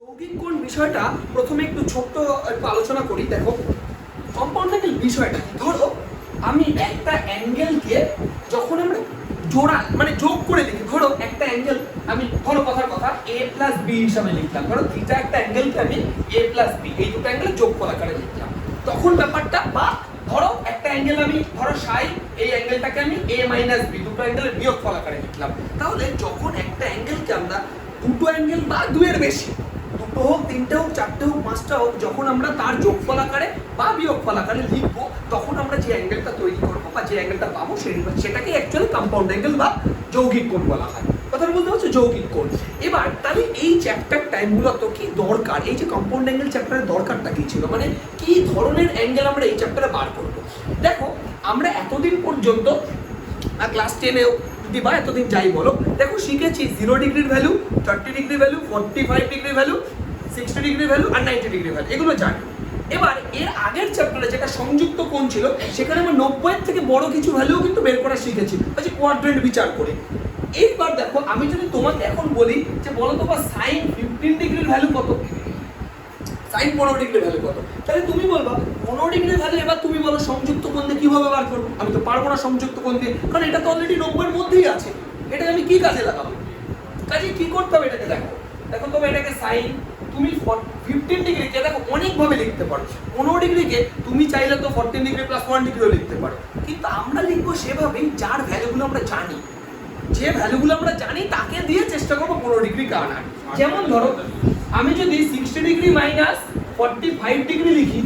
যৌগিক কোণ বিষয়টা প্রথমে একটু ছোট্ট একটু আলোচনা করি। দেখো, কম্পাউন্ড অ্যাঙ্গেল বিষয়টা কি, ধরো আমি একটা অ্যাঙ্গেলকে যখন আমরা জোড়া মানে যোগ করে লিখি, ধরো একটা অ্যাঙ্গেল আমি ধরো কথার কথা a প্লাস বি হিসাবে লিখলাম, ধরো থিটা একটা অ্যাঙ্গেলকে আমি a প্লাস বি এই দুটো অ্যাঙ্গেল যোগ আকারে লিখলাম, তখন ব্যাপারটা বা ধরো একটা অ্যাঙ্গেল আমি ধরো সাই এই অ্যাঙ্গেলটাকে আমি a মাইনাস বি দুটো অ্যাঙ্গেলের বিয়োগফল আকারে লিখলাম। তাহলে যখন একটা অ্যাঙ্গেলকে আমরা দুটো অ্যাঙ্গেল বা দুয়ের বেশি, দুটো হোক তিনটে হোক চারটে হোক পাঁচটা হোক, যখন আমরা তার যোগফল আকারে বা বিয়োগফল আকারে লিখবো, তখন আমরা যে অ্যাঙ্গেলটা তৈরি করবো বা যে অ্যাঙ্গেলটা পাবো সেটাকে অ্যাকচুয়ালি কম্পাউন্ড অ্যাঙ্গেল বা যৌগিক কোণ বলা হয়। কথাটা বলতে হচ্ছে যৌগিক কোণ। এবার তাহলে এই চ্যাপ্টারটায় মূলত কি দরকার, এই যে কম্পাউন্ড অ্যাঙ্গেল চ্যাপ্টারের দরকারটা কি ছিল, মানে কি ধরনের অ্যাঙ্গেল আমরা এই চ্যাপ্টারে বার করবো। দেখো, আমরা এতদিন পর্যন্ত ক্লাস 10-এও বা এতদিন যাই বলো, দেখো শিখেছি 0 ডিগ্রির value, 30 degree value, 45 degree value, 60 degree value আর 90 ডিগ্রি ভ্যালু, এগুলো জানি। এবার এর আগের চ্যাপ্টারে যেটা সংযুক্ত কোণ ছিল, সেখানে আমরা 90 এর থেকে বড় কিছু ভ্যালু কিন্তু বের করা শিখেছি, যে কোয়াড্রেন্ট বিচার করে। এইবার দেখো, আমি যদি তোমাকে এখন বলি যে বলো তো বা সাইন 15 ডিগ্রির ভ্যালু কত, সাইন 15 ডিগ্রির ভ্যালু কত, তাহলে তুমি বলবা 15 ডিগ্রির ভ্যালু। এবার তুমি বলো সংযুক্ত কোণ দিয়ে কিভাবে বার করবো, আমি তো পারবো না সংযুক্ত কোণ দিয়ে, কারণ এটা তো অলরেডি 90 এর মধ্যেই আছে। এটাকে আমি কি কাজে লাগাবো, কাজে কি করতে হবে এটাকে, দেখো দেখো তুমি এটাকে সাইন তুমি 15 ডিগ্রিকে দেখো অনেকভাবে লিখতে পারো। 15 ডিগ্রিকে তুমি চাইলে তো 14 ডিগ্রি প্লাস 1 ডিগ্রিও লিখতে পারো, কিন্তু আমরা লিখবো সেভাবেই যার ভ্যালুগুলো আমরা জানি, যে ভ্যালুগুলো আমরা জানি তাকে দিয়ে চেষ্টা করবো 15 ডিগ্রি আনার। যেমন ধরো আমি যদি 60 ডিগ্রি মাইনাস 45 ডিগ্রি লিখি,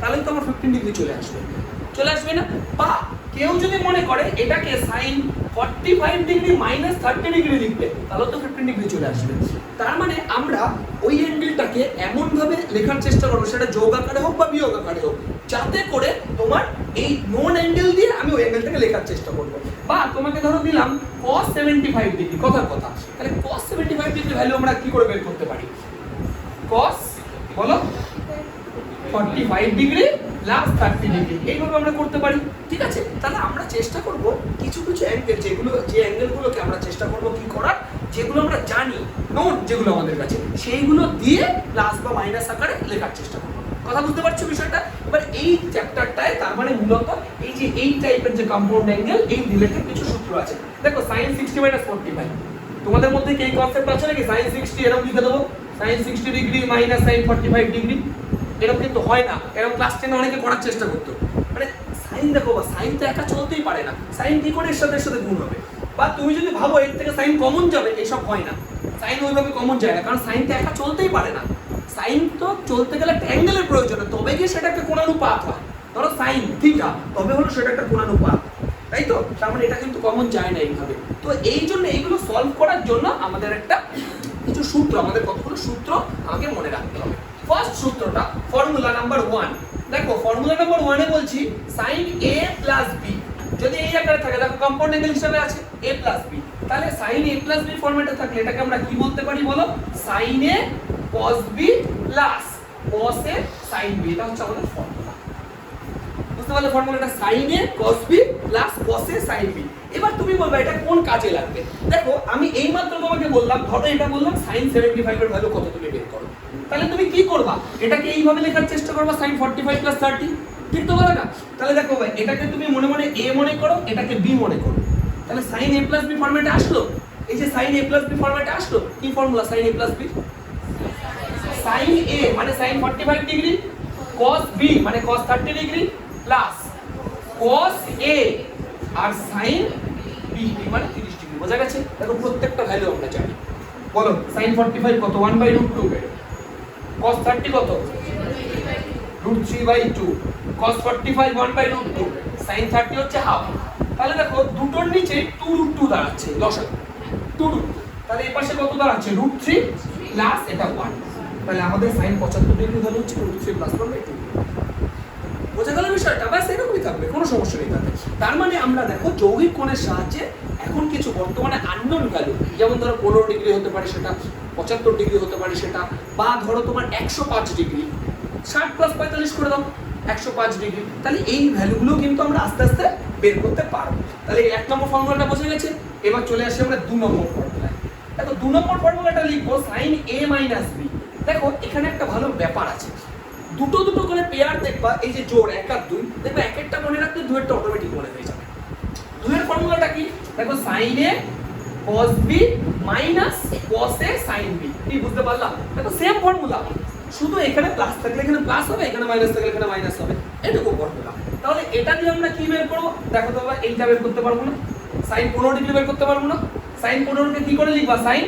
তাহলে তো আমার 15 ডিগ্রি চলে আসবে না। বা কেউ যদি মনে করে এটাকে সাইন 45 ডিগ্রি মাইনাস 30 ডিগ্রি লিখবে, তাহলে তো 15 ডিগ্রি চলে আসবে। তার মানে আমরা ওই অ্যাঙ্গেলটাকে এমনভাবে লেখার চেষ্টা করবো, সেটা যোগ আকারে হোক বা বিয়োগ আকারে হোক, যাতে করে তোমার এই নোন অ্যাঙ্গেল দিয়ে আমি ওই অ্যাঙ্গেলটাকে লেখার চেষ্টা করবো। বা তোমাকে ধরো দিলাম cos 75 ডিগ্রি, কথার কথা, তাহলে cos 75 ডিগ্রি ভ্যালু আমরা কি করে বের করতে পারি, cos বলো 45 ডিগ্রি প্লাস 30 ডিগ্রি, এইভাবে আমরা করতে পারি। ঠিক আছে, তাহলে আমরা চেষ্টা করব কিছু কিছু অ্যাঙ্গেল, যে অ্যাঙ্গেলগুলোকে আমরা চেষ্টা করব কি করার, যেগুলো আমরা জানি নোন, যেগুলো আমাদের কাছে, সেইগুলো দিয়ে প্লাস বা মাইনাস আকারে লেখার চেষ্টা করব। কথা বুঝতে পারছো বিষয়টা? এবার এই চ্যাপ্টারটায় তার মানে মূলত এই যে এই টাইপের যে কম্পাউন্ড অ্যাঙ্গেল, এই রিলেটেড কিছু সূত্র আছে। দেখো sin 60 - 45, তোমাদের মধ্যে কি এই কনসেপ্ট আছে নাকি sin 60 এরকম লিখে দেবো, sin 60 degree minus sin 45 degree, এরকম কিন্তু হয় না। এরকম ক্লাস 10 অনেকে করার চেষ্টা করতো, মানে সাইন দেখো, বা সাইন তো একা চলতেই পারে না, সাইন কি করে এর সাথে গুণ হবে। বা তুমি যদি ভাবো এর থেকে সাইন কমন যাবে, এইসব হয় না, সাইন ওইভাবে কমন যায় না, কারণ সাইন তো একা চলতেই পারে না। সাইন তো চলতে গেলে একটা অ্যাঙ্গেলের প্রয়োজন, তবে গিয়ে সেটা একটা কোণানুপাত হয়। ধরো সাইন থিটা, তবে হলো সেটা একটা কোণানুপাত, তাই তো? তার মানে এটা কিন্তু কমন যায় না এইভাবে। তো এই জন্য এইগুলো সলভ করার জন্য আমাদের একটা কিছু সূত্র, আমাদের কতগুলো সূত্র আমাকে মনে রাখতে হবে। ফার্স্ট সূত্রটা ফর্মুলা নাম্বার 1, দেখো ফর্মুলা নাম্বার 1 এ বলছি sin a প্লাস b, যদি এই আকারে থাকে, দেখো কম্পাউন্ড অ্যাঙ্গেল হিসেবে আছে a প্লাস b, তাহলে sin a প্লাস b ফরম্যাটে থাকলে এটাকে আমরা কি বলতে পারি বলো, sin a cos b plus cos a sin b, এটা হচ্ছে আমাদের ফর্মুলা। বুঝতে পারলে ফর্মুলাটা, sin a cos b plus cos a sin b। এবার তুমি বলবে এটা কোন কাজে লাগবে। দেখো আমি এইমাত্র তোমাকে বললাম, ধরো এটা বললাম sin 75 এর ভ্যালু কত তুমি বের করো, তাহলে তুমি কি করবা, এটাকে এইভাবে লেখার চেষ্টা করবা sin 45 + 30, ঠিক তো বলে না? তাহলে দেখো ভাই, এটাকে তুমি মনে মনে a মনে করো, এটাকে b মনে করো, তাহলে sin a + b ফরম্যাটে আসলো। এই যে sin a + b ফরম্যাটে আসলো, কি formula sin a + b, sin a মানে sin 45 ডিগ্রি, cos b মানে cos 30 degree plus cos a আর sin b মানে 30 ডিগ্রি। বোঝা গেছে? দেখো প্রত্যেকটা ভ্যালু আমরা জানি। বলো sin 45 কত, 1/√2, cos 30 কত, √3/2, cos 45 1/√2, sin 30 হচ্ছে হাফ। তাহলে দেখো দুটোর নিচে 2√2 দাঁড়াচ্ছে, লসাগু 2√2, তাহলে এই পাশে কত দাঁড়াচ্ছে, √3 প্লাস এটা 1, তাহলে আমাদের sin 75 ডিগ্রি ভ্যালু হচ্ছে √3 + 1/2। বোঝা গেল বিষয়টা? ব্যাস এরকমই থাকবে, কোনো সমস্যা নেই তাতে। তার মানে আমরা দেখো যৌগিক কোণের সাহায্যে এখন কিছু বর্তমানে আননোন ভ্যালু, যেমন ধরো 15 ডিগ্রি হতে পারে সেটা, 75 ডিগ্রি হতে পারে সেটা, বা ধরো তোমার 105 ডিগ্রি, 60 + 45 করে দাও 105 ডিগ্রি, তাহলে এই ভ্যালুগুলো কিন্তু আমরা আস্তে আস্তে বের করতে পারবো। তাহলে 1 নম্বর ফর্মুলাটা বোঝা গেছে। এবার চলে আসি আমরা 2 নম্বর ফর্মুলায়। দেখো 2 নম্বর ফর্মুলাটা লিখবো sin a - b, দেখো এখানে একটা ভালো ব্যাপার আছে, দুটো দুটো করে পেয়ার দেখবা, এই যে জোড় 1 আর 2, দেখবে এক একটা মনে রাখলে দুয়েরটা অটোমেটিক মনে হয়ে যাবে। দুয়ের ফর্মুলাটা কি দেখো, sin a cos b minus cos a sin b। কি বুঝতে পারলাম? দেখো সেম ফর্মুলা, শুধু এখানে প্লাস থাকলে এখানে প্লাস হবে, এখানে মাইনাস থাকলে এখানে মাইনাস হবে, এটুকু ফর্মুলা। তাহলে এটা দিয়ে আমরা কি বের করব? দেখো তো বাবা, এইটা বের করতে পারবো না, sin 15 ডিগ্রি বের করতে পারবো না। sin 15 কে কি করে লিখবা? sin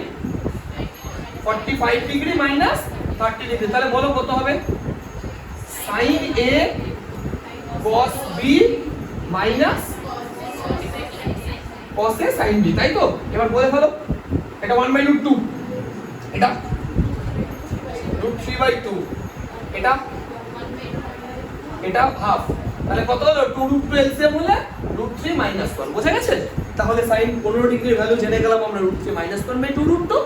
45 degree minus 30 degree. তাহলে বলো কত হবে? sin a cos b minus cos a sin b, তাই তো? এবার বলে ফেলো, এটা 1/√2, এটা √3/2, এটা হাফ, তাহলে কত হলো? 2√2 এলসিএম হলে √3 - 1, বোঝা গেছে? তাহলে sin 15 ডিগ্রির ভ্যালু জেনে গেলাম আমরা √3 - 1/2√2,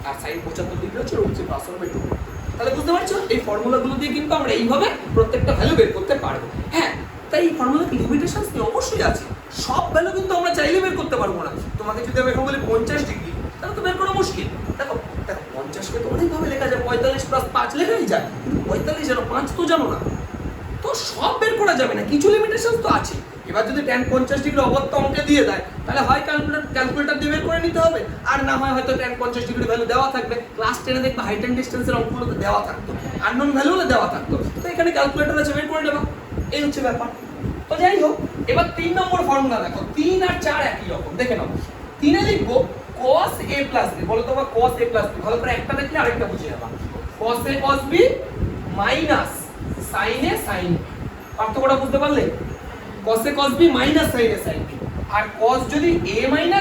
আর sin 75 ডিগ্রি হচ্ছে √3 + 1/2। তাহলে বুঝতে পারছো, এই ফর্মুলাগুলো দিয়ে কিন্তু আমরা এইভাবে প্রত্যেকটা ভ্যালু বের করতে পারবো। হ্যাঁ, তাই এই ফর্মুলার লিমিটেশনস কি অবশ্যই আছে, সব ভ্যালু কিন্তু আমরা চাইলে বের করতে পারবো না। তোমাকে যদি আমি এখন বলি 50 ডিগ্রি, তাহলে তো বের করা মুশকিল। দেখো 50 কে তো অনেকভাবে লেখা যায়, 45 + 5 লেখাই যায়, কিন্তু 45 জানো, 5 তো জানো না, তো সব বের করা যাবে না, কিছু লিমিটেশনস তো আছে। এবার যদি tan 50 ডিগ্রি অবত্য অঙ্কে দিয়ে দেয়, তাহলে হয় ক্যালকুলেটর দিয়ে বের করে নিতে হবে, আর না হয় হয়তো tan 50 ডিগ্রি ভ্যালু দেওয়া থাকবে। ক্লাস 10 এ দেখবে হাইট এন্ড ডিসটেন্সের অঙ্কগুলোতে দেওয়া থাকতো, আননোন ভ্যালুও দেওয়া থাকতো, তো এখানে ক্যালকুলেটর আছে, বের করে নেবা, এই হচ্ছে ব্যাপার। তো যাই হোক, এবার 3 নম্বর ফর্মুলা দেখো, 3 আর 4 একই রকম, দেখে নাও। 3 এ লিখবো cos a + b, বলো তো বা cos a + b, ভালো করে একটা দেখলে আরেকটা বুঝে যাবা। cos a cos b minus sin a sin b, পার্থক্যটা বুঝতে পারলে? cos a cos b minus sin a sin b, আর cos যদি a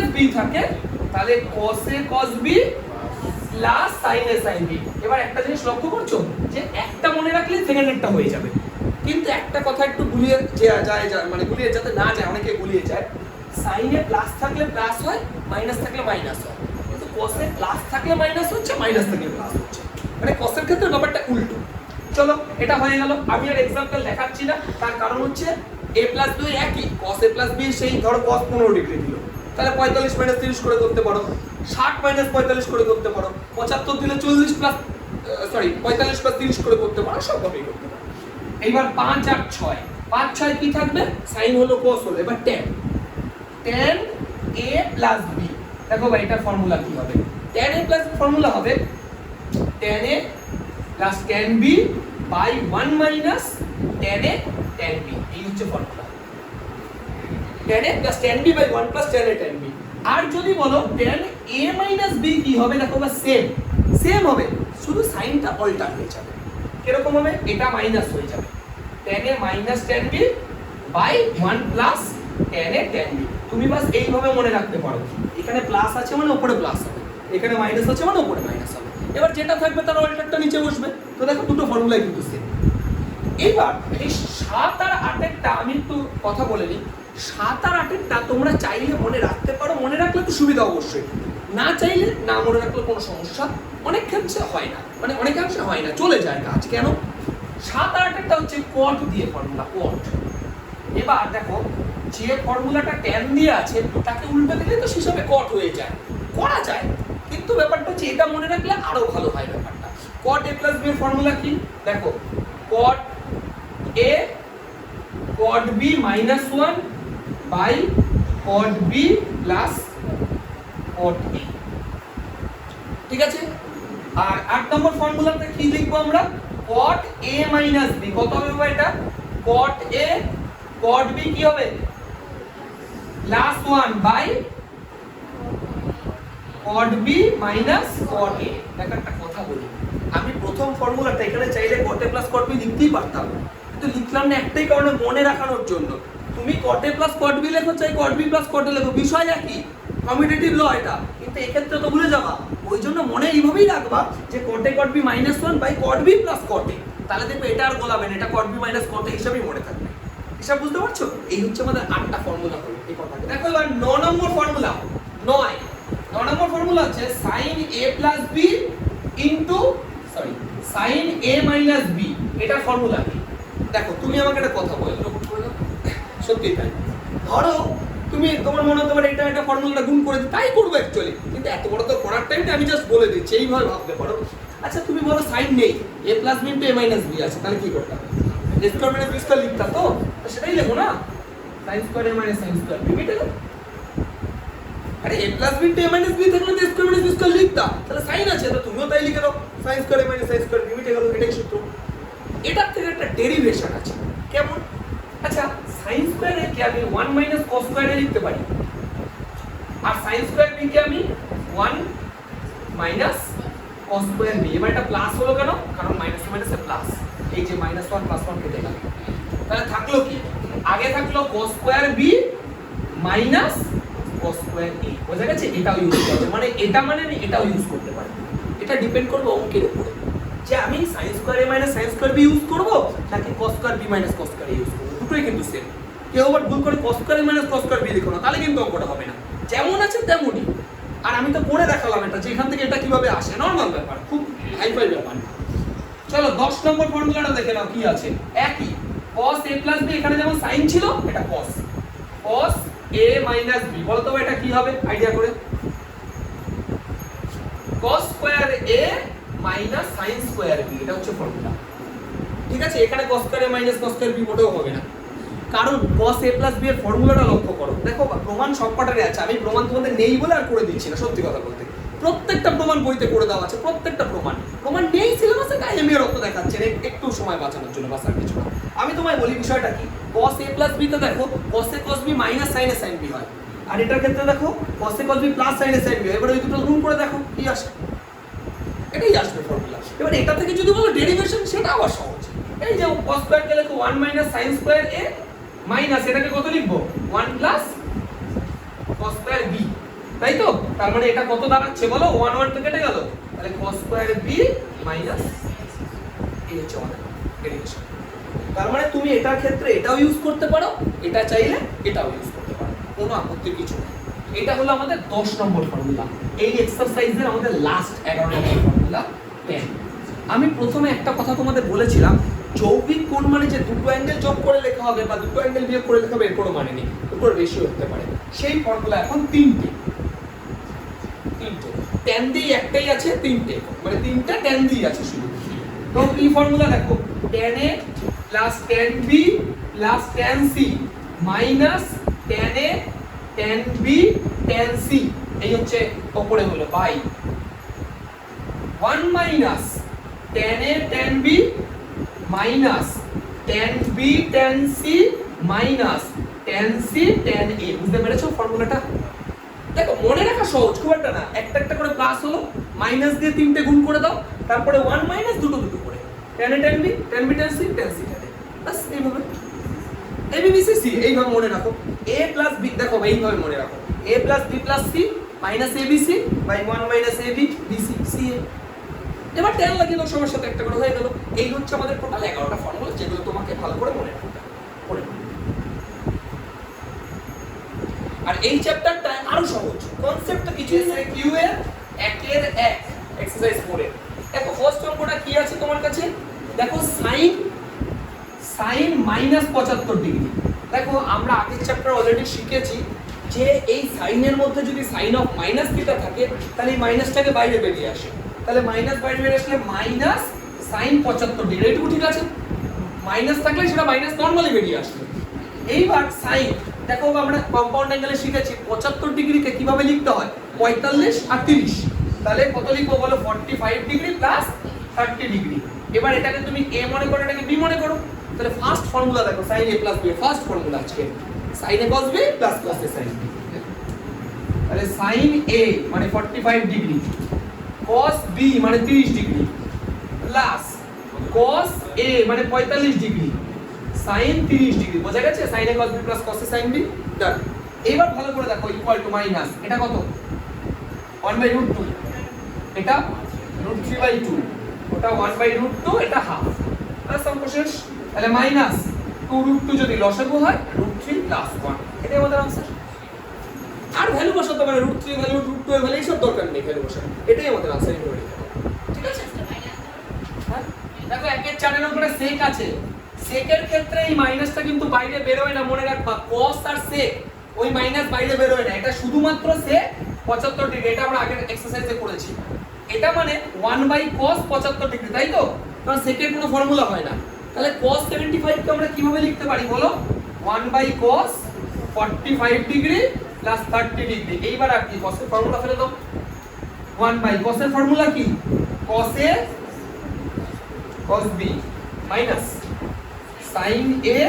- b থাকে, তাহলে cos a cos b plus sin a sin b। এবার একটা জিনিস লক্ষ্য করছো যে একটা মনে রাখলে সেকেন্ডেরটা হয়ে যাবে, কিন্তু একটা কথা একটু গুলিয়ে যায়, মানে গুলিয়ে যাতে না যায়, অনেকে গুলিয়ে যায়। sin এ প্লাস থাকলে প্লাস হয়, মাইনাস থাকলে মাইনাস হয়, কিন্তু cos এ প্লাস থাকলে মাইনাস হচ্ছে, মাইনাস থাকলে প্লাস হচ্ছে, মানে cos এর ক্ষেত্রে ব্যাপারটা উল্টো। চলো এটা হয়ে গেল, আমি আর এক্সাম্পল দেখাচ্ছি না, তার কারণ হচ্ছে a + 2 একই, cos a + b সেই ধরো cos 15 ডিগ্রি দিল, তাহলে 45 - 30 করে করতে পারো, 60 - 45 করে করতে পারো, 75 দিলে 40 প্লাস 45 + 30 করে করতে পারো, সবভাবেই করতে পারো। এইবার 5 আর 6, 5 6 কি থাকবে? sin হলো cos হলো, এবার tan a + b, দেখো ভাই এটার ফর্মুলা কি হবে? tan a + ফর্মুলা হবে tan a + tan b by 1 minus tan a tan b, এই হচ্ছে formula. tan a + tan b by 1 plus tan a tan b। আর যদি বলো tan a - b কি হবে? দেখো বা সেম হবে, শুধু সাইনটা অল্টার হয়ে যাবে। কিরকম হবে? এটা মাইনাস হয়ে যাবে, tan a - tan b by 1 plus tan a tan b। তুমি বাস এইভাবে মনে রাখতে পারো, এখানে প্লাস আছে মানে উপরে প্লাস হবে, এখানে মাইনাস আছে মানে উপরে মাইনাস হবে। এবার যেটা থাকবে তার অল্টারটা নিচে বসবে। তো দেখো দুটো ফর্মুলাই কিন্তু সেম। এবার এই 7 আর 8 এরটা আমি একটু কথা বলে নিই। 7 আর 8 এরটা তোমরা চাইলে মনে রাখতে পারো, মনে রাখলে তো সুবিধা অবশ্যই, না চাইলে না মনে রাখলে কোনো সমস্যা অনেক ক্ষেত্রে হয় না, মানে অনেকাংশে হয় না, চলে যায় কাজ। কেন? 7 আর 8 এরটা হচ্ছে cot দিয়ে ফর্মুলা, cot। এবার দেখো যে ফর্মুলাটা tan দিয়ে আছে তাকে উল্টো দিলে তো হিসাবে cot হয়ে যায়, করা যায়, কিন্তু ব্যাপারটা হচ্ছে এটা মনে রাখলে আরো ভালো হয় ব্যাপারটা। cot a + b এর ফর্মুলা কি? দেখো cot a cot b - 1 by cot b plus cot a, ঠিক আছে? আর 8 নম্বর ফর্মুলাতে কি লিখবো আমরা? cot a - b, কত হবে এটা? cot a cot b কি হবে? +1 by cot b minus cot a। দেখো একটা কথা বলি, আমি প্রথম ফর্মুলাটা এখানে চাইলে cot a plus cot b লিখতেই পারতাম, কিন্তু লিখলাম না একটাই কারণে, মনে রাখানোর জন্য। তুমি cot a plus cot b লেখো, চাই cot b plus cot a লেখো, বিষয় একই, কমিউটেটিভ ল এটা, কিন্তু এক্ষেত্রে তো ভুলে যাবা, ওই জন্য মনে এইভাবেই রাখবা যে cot a cot b -1 by cot b plus cot a, তাহলে দেখবে এটা আর গোলাবেন, এটা cot b minus cot a হিসাবেই মনে থাকবে। হিসাব বুঝতে পারছো? এই হচ্ছে আমাদের 8টা ফর্মুলা হলো এই কথাটা। দেখো এবার 9 নম্বর ফর্মুলা, 9 নম্বর ফর্মুলা হচ্ছে sin a plus b into sin a minus b, এটা ফর্মুলা কি? দেখো তুমি আমাকে একটা কথা বলো, সত্যি তাই, ধরো তুমি তোমার মনে হতে পারে এটা ফর্মুলাটা গুণ করে দিই, তাই করবো অ্যাকচুয়ালি, কিন্তু এত বড় তো করার টাইমটা আমি জাস্ট বলে দিচ্ছি, এইভাবে ভাবতে পারো। আচ্ছা তুমি বলো সাইন নেই, a plus B into a minus B আছে, তাহলে কি করতে হবে? a square minus b square লিখতাম তো, সেটাই লেখো না, sin square a minus sin square b মিটে গেল। আরে a plus B into a minus B থাকলে তো a square minus b square লিখতাম, তাহলে সাইন আছে তো তুমিও তাই লিখে দাও, sin square a minus sin square b মিটে গেল, এটাই সূত্র। এটার থেকে একটা ডেরিভেশন আছে, কেমন? আচ্ছা sin স্কয়ার a কে আমি 1 মাইনাস cos স্কয়ার a লিখতে পারি, আর sin স্কয়ার b কে আমি 1 মাইনাস cos স্কয়ার b। এবার এটা প্লাস হলো কেন? কারণ মাইনাস মাইনাসে প্লাস, এই যে -1 +1 কেটে গেল, তাহলে থাকলো কি? আগে থাকলো cos square b minus cos square a, বোঝা গেছে? এটাও ইউজ করতে, মানে এটা মানে আমি এটাও ইউজ করতে পারি, এটা ডিপেন্ড করবে অঙ্কের উপরে, যে আমি sin square a minus sin square b use করব নাকি cos square b minus cos square a use করব, দুটোই কিন্তু সেম। কেউ আবার ভুল করে cos square a minus cos square b লিখো না, তাহলে কিন্তু অঙ্কটা হবে না, যেমন আছে তেমনই। আর আমি তো পড়ে দেখালাম এটা, যে এখান থেকে এটা কিভাবে আসে, নরমাল ব্যাপার, খুব হাইফাই ব্যাপার। চলো 10 নম্বর ফর্মুলাটা দেখে নাও কি আছে, একই cos a প্লাস b, এখানে যেমন sin ছিল এটা cos a মাইনাস b, বলো তো এটা কি হবে আইডিয়া করে? cos square a minus sin square b, এটা হচ্ছে ফর্মুলা, ঠিক আছে? এখানে cos square a minus cos square b মোটেও হবে না, কারণ cos a প্লাস b এর ফর্মুলাটা লক্ষ্য করো, দেখো প্রমাণ সবকটারে আছে, আমি প্রমাণ তোমাদের নেই বলে আর করে দিচ্ছি না, সত্যি কথা বলতে প্রত্যেকটা প্রমাণ বইতে করে দেওয়া আছে, প্রত্যেকটা প্রমাণ নেই সিলেবাসে, তাই আমি রক্ত দেখাচ্ছি একটু সময় বাঁচানোর জন্য, বাস আর কিছু না। আমি তোমায় বলি বিষয়টা কি, cos a প্লাস b তে দেখো cos a cos b minus sin a sin b হয়, আর এটার ক্ষেত্রে দেখো cos a cos b plus sin a sin b হয়, এবারে ওই দুটো গুণ করে দেখো কি আসে, এটাই আসবে ফর্মুলা। এবার এটা থেকে যদি বলো ডেরিভেশন, সেটা আবার সহজ, এই যে cos স্কয়ার কে লেখো 1 minus sin square a minus এটাকে কত লিখবো 1 প্লাস cos স্কয়ার b, তাই তো? তার মানে এটা কত দাঁড়াচ্ছে বলো, 1 1 তো কেটে গেল, তাহলে cos স্কয়ার b মাইনাস এই হচ্ছে আমাদের ডেরিভেশন। তার মানে তুমি এটার ক্ষেত্রে এটাও ইউজ করতে পারো, এটা চাইলে এটাও ইউজ করতে পারো, কোনো আপত্তির কিছু নেই। এটা হলো আমাদের 10 নম্বর ফর্মুলা, এই এক্সারসাইজের আমাদের লাস্ট 11 নম্বর ফর্মুলা 10। আমি প্রথমে একটা কথা তোমাদের বলেছিলাম, যৌগিক কোণ মানে যে দুটো অ্যাঙ্গেল যোগ করে লেখা হবে বা দুটো অ্যাঙ্গেল বিয়োগ করে লেখা হবে, এর কোনো মানে নেই, উপর রেশিও হতে পারে। সেই ফর্মুলা এখন তিনটে tan দিয়ে একটাই আছে, তিনটে মানে তিনটা tan দিয়ে আছে শুধু। তো এই ফর্মুলা দেখো, tan a plus tan b plus tan c minus tan a tan b tan c, এই হচ্ছে উপরে হলো by 1 minus tan a tan b minus tan b tan c minus tan c tan a, বুঝতে পেরেছো ফর্মুলাটা? দেখো মনে রাখা সহজ, খুব একটা না, একটা একটা করে প্লাস হলো, মাইনাস দিয়ে তিনটে গুণ করে দাও, তারপরে 1 মাইনাস দুটো দুটো করে tan a tan b tan b tan c tan c tan a, বাস এইভাবে a b b c c এইভাবে মনে রাখো। a প্লাস b, দেখো এইভাবে মনে রাখো, a plus b plus c minus a b c by 1 minus a b b c c a। এবার tan লাগিয়ে দাও, সবার সাথে একটা করে হয়ে গেল। এই হচ্ছে আমাদের টোটাল 11টা ফর্মুলা, যেগুলো তোমাকে ভালো করে মনে রাখতে হবে। আর এই চ্যাপ্টারটা আরো সহজ, কনসেপ্টটা কিছু এসে কিউ এর 1 এর 1 এক্সারসাইজ 4 এর। দেখো ফার্স্ট অঙ্কটা কি আছে তোমার কাছে, দেখো sin মাইনাস 75 ডিগ্রি। দেখো আমরা আগের চ্যাপ্টার অলরেডি শিখেছি যে এই সাইনের মধ্যে যদি সাইন অফ মাইনাস থিটা থাকে, তাহলে এই মাইনাসটাকে বাইরে বেরিয়ে আসে, তাহলে মাইনাস বাইরে বেরিয়ে আসলে মাইনাস sin 75 ডিগ্রি, এটুকু ঠিক আছে? মাইনাস থাকলে সেটা মাইনাস নরমালি বেরিয়ে আসবে। এইবার সাইন, দেখো আমরা কম্পাউন্ড অ্যাঙ্গেলে শিখেছি 75 ডিগ্রিকে কিভাবে লিখতে হয়, 45 আর 30, তাহলে কত লিখবো বলো, 45 ডিগ্রি প্লাস 30 ডিগ্রি। এবার এটাকে তুমি a মনে করো, এটাকে b মনে করো, তাহলে ফার্স্ট ফর্মুলা দেখো sin a plus b, first formula আজকে sin a cos b plus cos a sin b, তাহলে sin a মানে 45 ডিগ্রি, cos b মানে 30 ডিগ্রি প্লাস cos a মানে 45 ডিগ্রি sin 30 ডিগ্রি, বোঝা গেছে? sin a cos b plus cos a sin b, ডান। এইবার ভালো করে দেখো, ইকুয়াল টু মাইনাস, এটা কত 1/√2, এটা √3/2, ওটা 1/√2, এটা হাফ, প্লাস অঙ্ক শেষ। তাহলে মাইনাস 2√2 যদি লসাগু হয় √3 প্লাস 1, এটাই আমাদের आंसर। আর ভ্যালু বসাতে পারে, √3 ভ্যালু √2 এর ভ্যালু এইসব দরকার নেই, ভ্যালু বসানো, এটাই আমাদের आंसर হবে, ঠিক আছে? হ্যাঁ দেখো 1 এর 4 নম্বরে sec আছে, সেকের ক্ষেত্রে এই মাইনাসটা কিন্তু বাইরে বের হয় না, মনে রাখবা cos আর sec ওই মাইনাস বাইরে বের হয় না, এটা শুধুমাত্র সে 75 ডিগ্রি, এটা আমরা আগের এক্সারসাইজে করেছি। এটা মানে 1/cos 75 ডিগ্রি, তাই তো? কারণ সেকেন্ড কোনো ফর্মুলা হয় না। তাহলে cos 75 কে আমরা কিভাবে লিখতে পারি বলো? 1/cos 45 degree plus 30 degree. এইবার আর কি cos এর ফর্মুলা ফেলে দাও। 1/cos এর ফর্মুলা কি? cos a cos b minus sin a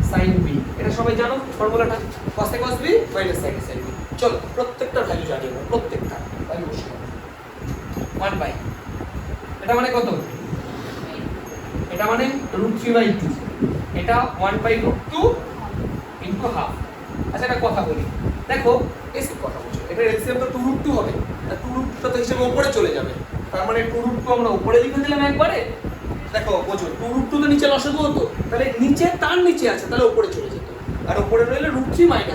sin b। এটা সবাই জানো ফর্মুলাটা, cos a cos b minus sin a sin b। চলো প্রত্যেকটা ভ্যালু জানি আমরা, প্রত্যেকটা ভ্যালু বসাবো। 1/, এটা মানে কত? এটা মানে √3/2, এটা 1/√2 ইনটু হাফ। আচ্ছা একটা কথা বলি, দেখো বেসিক কথা বলছো, এটা এলসিএম তো 2√2 হবে, আর 2√2 তো হিসেবে উপরে চলে যাবে, তার মানে 2√2 আমরা উপরে লিখে দিলাম একবারে। দেখো বোঝো 2√2 তো নিচে লসাগু হতো, তাহলে নিচে তার নিচে আছে, তাহলে উপরে চলে যেত, আর উপরে রইলো √3 - 1,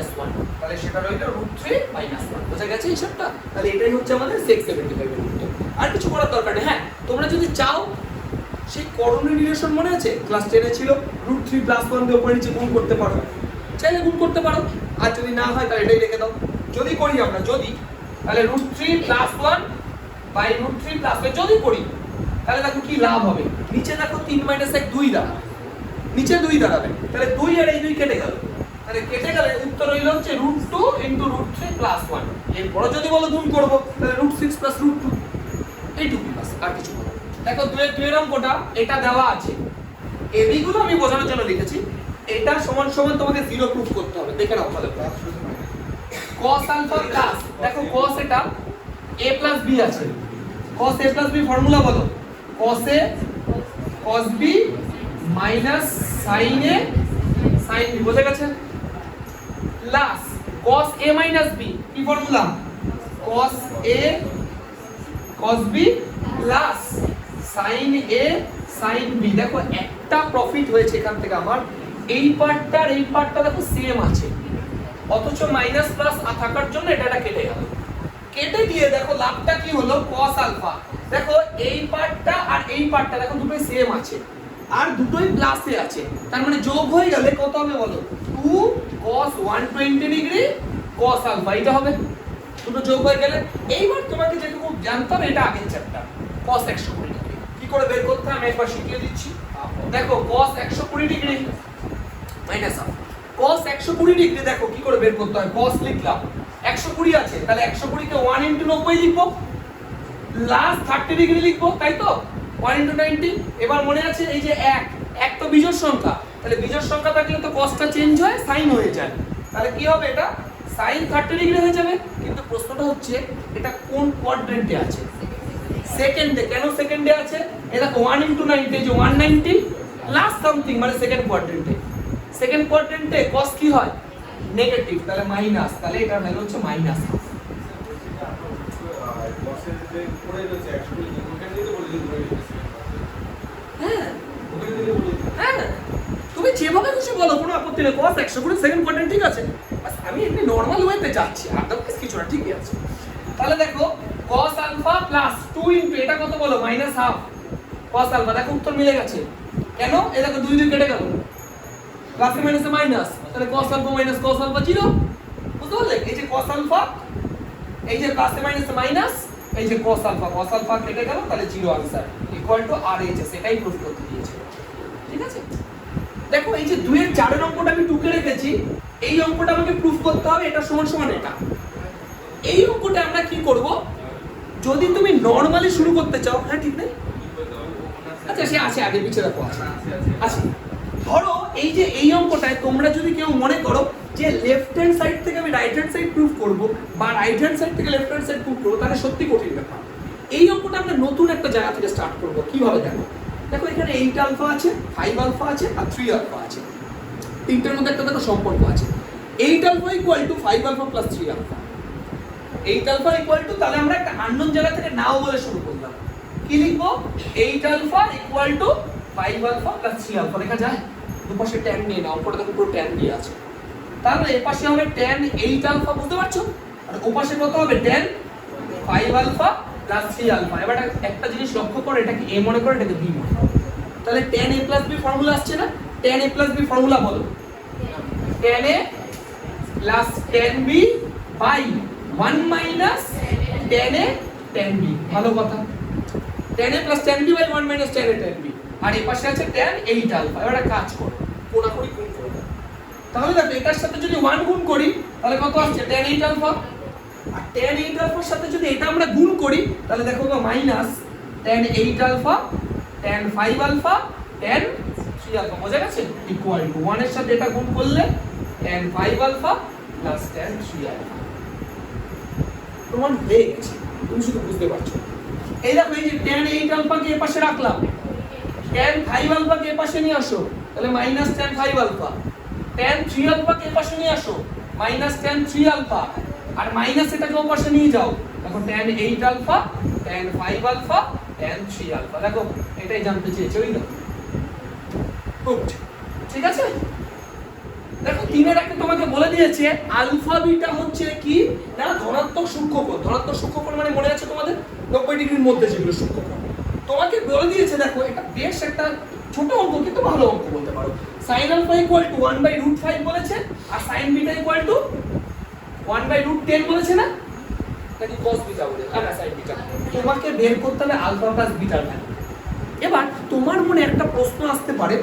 তাহলে সেটা রইলো √3 - 1। বোঝা গেছে হিসাবটা? তাহলে এটাই হচ্ছে আমাদের 675 এর উত্তর। আর কিছু করার দরকার নেই। হ্যাঁ তোমরা যদি চাও, সেই করণীয় রিলেশন মনে আছে ক্লাস 10 এ ছিল, √3 + 1 দিয়ে উপরে নিচে গুণ করতে পারো, চাইলে গুণ করতে পারো, আর যদি না হয় তাহলে এটাই রেখে দাও। যদি করি আমরা, যদি তাহলে √3 + 1 বাই √3 + 1 যদি করি, তাহলে দেখো কি লাভ হবে। নিচে দেখো 3 - 1 2 দাঁড়াবে, নিচে 2 দাঁড়াবে, তাহলে 2 আর এই 2 কেটে গেল, তাহলে কেটে গেলে উত্তর হইল হচ্ছে √2 * √3 + 1। এরপর যদি বলো গুণ করব, তাহলে √6 + √2, এইটুকুই বাস, আর কিছু না। দেখো 2 এর 2 এর অঙ্কটা এটা দেওয়া আছে, এবি গুলো আমি বোঝানোর জন্য লিখেছি। এটা সমান সমান তোমাকে 0 প্রুফ করতে হবে, দেখে নাও ভালো করে। cos আলফা প্লাস, দেখো cos এটা a + b আছে, cos a + b ফর্মুলা বলো, cos a cos b minus sin a sin b। বোঝা গেছে? প্লাস cos a - b কি formula? cos a cos b plus sin a sin b। দেখো একটা profit হয়েছে এখান থেকে আমার, এই পার্টটা আর এই পার্টটা দেখো সেম আছে, অথচ মাইনাস প্লাস থাকার জন্য এটা কেটে গেল। কেটে দিয়ে দেখো লাভটা কি হলো? cos alpha. দেখো এই পার্টটা আর এই পার্টটা দেখো দুটোই সেম আছে, আর দুটোই প্লাসে আছে, তার মানে যোগ হয়ে গেলে কত হবে বলো? 2 cos 120 ডিগ্রি cos আলফা, এটা হবে। দুটো যোগ হয়ে গেলে এইবার তোমাকে যেটুকু জানতে হবে, এটা আগের চ্যাপ্টার, cos 120 ডিগ্রি কি করে বের করতে হয় আমি একবার শিখিয়ে দিচ্ছি। দেখো cos 120 degree minus half, cos 120 degree দেখো কি করে বের করতে হয়। cos লিখলাম, 120 আছে, তাহলে 120 কে 1 * 90 লিখবো, প্লাস 30 ডিগ্রি লিখবো, তাই তো? 1 * 90। এবার মনে আছে এই যে 1 তো বিজোড় সংখ্যা, তাহলে বিজোড় সংখ্যা থাকলে তো cosটা চেঞ্জ হয়, sin হয়ে যায়, তাহলে কি হবে? এটা sin 30 ডিগ্রি হয়ে যাবে। কিন্তু প্রশ্নটা হচ্ছে এটা কোন কোয়াড্রেন্টে আছে? সেকেন্ডে। কেন সেকেন্ডে আছে? এই দেখো 1 * 90 যে 190 প্লাস সামথিং, মানে সেকেন্ড কোয়াড্রেন্টে। সেকেন্ড কোয়াড্রেন্টে cos কি হয়? নেগেটিভ, তাহলে মাইনাস, তাহলে এটার ভ্যালু হচ্ছে মাইনাস। হ্যাঁ হ্যাঁ তুমি যেভাবে খুশি বলো, কোনো আপত্তি নেই। cos 120 সেকেন্ড কোয়াড্রেন্ট, ঠিক আছে? আমি এমনি নরমাল ওয়েতে যাচ্ছি, আদারওয়াইজ কিছু না, ঠিকই আছে। তাহলে দেখো cos আলফা প্লাস 2 ইনটু এটা কত বলো? Minus half cos alpha. দেখো উত্তর মিলে গেছে, কেন? এই দেখো 2 2 কেটে গেল, প্লাসে মাইনাসে মাইনাস, তাহলে cos alpha minus cos alpha 0। বুঝতে পারলে? এই যে cos আলফা, এই যে প্লাসে মাইনাসে মাইনাস, এই যে cos আলফা কেটে গেল, তাহলে 0 आंसर ইকুয়াল টু RHS। এটাই প্রুফ করতে দিয়েছে, ঠিক আছে? দেখো এই যে 2 এর 4 এর অঙ্কটা আমি 2 কে রেখেছি, এই অঙ্কটা আমাকে প্রুফ করতে হবে এটা সমান সমান এটা। এই অঙ্কটা আমরা কি করব? যদি তুমি নরমালি শুরু করতে চাও, হ্যাঁ ঠিক নেই, আচ্ছা সে আছে, আগে পিছে রাখো, আচ্ছা ধরো এই যে এই অঙ্কটায় তোমরা যদি কেউ মনে করো যে লেফট হ্যান্ড সাইড থেকে আমি রাইট হ্যান্ড সাইড প্রুফ করব, বা রাইট হ্যান্ড সাইড থেকে লেফট হ্যান্ড সাইড প্রুফ করব, তাহলে সত্যি কঠিন ব্যাপার। এই অঙ্কটা আমরা নতুন একটা জায়গা থেকে স্টার্ট করব। কিভাবে? দেখো দেখো এখানে 8 আলফা আছে, 5 আলফা আছে, আর 3 আলফা আছে, তিনটার মধ্যে একটা দেখো সম্পর্ক আছে। 8 alpha equal to 5 alpha plus 3 alpha. 8 alpha equal to, তাহলে আমরা একটা আননোন জায়গা থেকে নাও বলে শুরু করলাম, কি লিখবো? 8 alpha equal to 5 alpha plus 3 alpha লেখা যায়। দুপাশে tan নিয়ে নাও, উপরে দেখো পুরো tan দিয়ে আছে, তাহলে এই পাশে হবে tan 8 আলফা, বুঝতে পারছো? আর ওপাশে কত হবে? tan 5 alpha plus 3 alpha. এবার একটা জিনিস লক্ষ্য করো, এটাকে a মনে করো, এটাকে b মনে করো, তাহলে tan a plus b formula আসছে না? tan a plus b formula বলো, tan a plus tan b by 1 minus tan a tan b। ভালো কথা, tan a plus tan b by 1 minus tan a tan b, আর এই পাশে আছে tan 8 alpha. এবার একটা কাজ করো, কোনাকুনি গুণ করো। তাহলে দেখো এটার সাথে যদি 1 গুণ করি তাহলে কত আসছে tan 8 আলফা, আর tan 8 আলফার সাথে যদি এটা আমরা গুণ করি তাহলে দেখো তো minus tan 8 alpha tan 5 alpha tan 3 alpha. বোঝা গেছে? ইকুয়াল টু 1 এর সাথে এটা গুণ করলে tan 5 alpha plus tan 3 alpha. প্রমাণ হয়ে গেছে, তুমি শুধু বুঝতে পারছো। এই দেখো এই যে tan 8 আলফা কে এই পাশে রাখলাম, tan 5 আলফা কে এই পাশে নিয়ে আসো, তাহলে minus tan 5 alpha. tan 3 alpha কে এই পাশে নিয়ে আসো, মাইনাস tan 3 আলফা, আর মাইনাস এটাকে ওই পাশে নিয়ে যাও, দেখো tan 8 alpha tan 5 alpha tan 3 alpha. দেখো এটাই জানতে চেয়েছো, ওই না? গুড, ঠিক আছে। দেখো 3 এর আগে তোমাকে বলে দিয়েছে আলফা বিটা হচ্ছে কি না ধনাত্মক সূক্ষ্মকোণ। ধনাত্মক সূক্ষ্মকোণ মানে মনে আছে তোমাদের 90 ডিগ্রির মধ্যে যেগুলো সূক্ষ্মকোণ। তোমাকে বলে দিয়েছে দেখো এটা বেশ একটা ছোট অঙ্ক কিন্তু ভালো অঙ্ক বলতে পারো। sin আলফা ইকুয়াল টু 1/√5 বলেছে, আর sin বিটা ইকুয়াল টু 1/√10 বলেছে না, নাকি cos বিটা বলে, না sin বিটা। তোমাকে বের করতে হবে আলফা প্লাস বিটার ভ্যালু। এবার তোমার মনে একটা প্রশ্ন আসতে পারে